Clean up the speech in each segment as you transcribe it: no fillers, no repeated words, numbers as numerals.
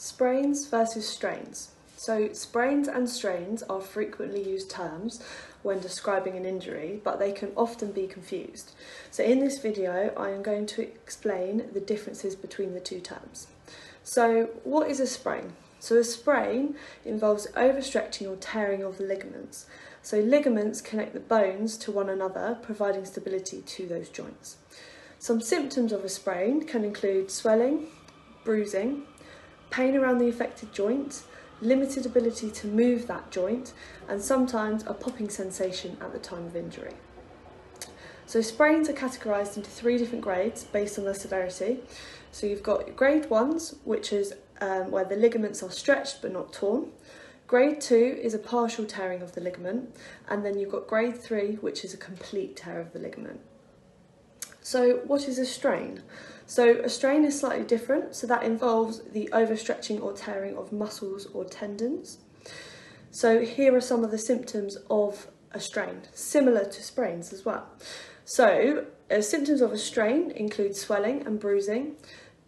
Sprains versus strains. So sprains and strains are frequently used terms when describing an injury, but they can often be confused. So in this video, I am going to explain the differences between the two terms. So what is a sprain? So a sprain involves overstretching or tearing of the ligaments. So ligaments connect the bones to one another, providing stability to those joints. Some symptoms of a sprain can include swelling, bruising, pain around the affected joint, limited ability to move that joint, and sometimes a popping sensation at the time of injury. So sprains are categorised into three different grades based on their severity. So you've got grade 1s, which is where the ligaments are stretched but not torn. Grade 2 is a partial tearing of the ligament, and then you've got grade 3, which is a complete tear of the ligament. So what is a strain? So a strain is slightly different, so that involves the overstretching or tearing of muscles or tendons. So here are some of the symptoms of a strain, similar to sprains as well. So symptoms of a strain include swelling and bruising,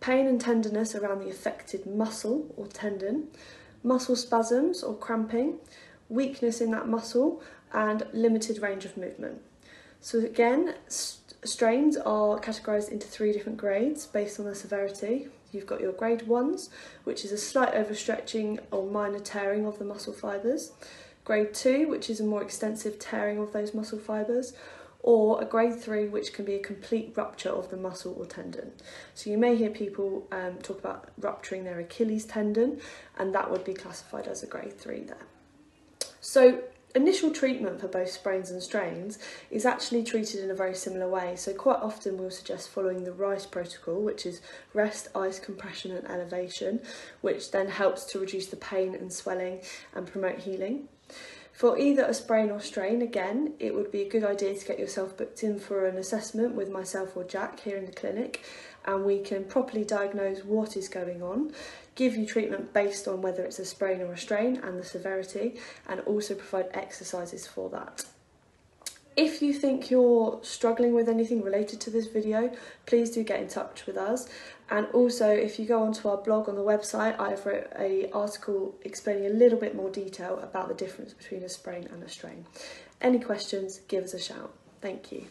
pain and tenderness around the affected muscle or tendon, muscle spasms or cramping, weakness in that muscle, and limited range of movement. So again, strains are categorised into three different grades based on their severity. You've got your grade 1s, which is a slight overstretching or minor tearing of the muscle fibres. Grade 2, which is a more extensive tearing of those muscle fibres. Or a grade 3, which can be a complete rupture of the muscle or tendon. So you may hear people talk about rupturing their Achilles tendon, and that would be classified as a grade 3 there. So initial treatment for both sprains and strains is actually treated in a very similar way. So quite often we'll suggest following the RICE protocol, which is rest, ice, compression and elevation, which then helps to reduce the pain and swelling and promote healing. For either a sprain or strain, again, it would be a good idea to get yourself booked in for an assessment with myself or Jack here in the clinic, and we can properly diagnose what is going on, give you treatment based on whether it's a sprain or a strain and the severity, and also provide exercises for that. If you think you're struggling with anything related to this video, please do get in touch with us. And also, if you go onto our blog on the website, I've wrote an article explaining a little bit more detail about the difference between a sprain and a strain. Any questions, give us a shout. Thank you.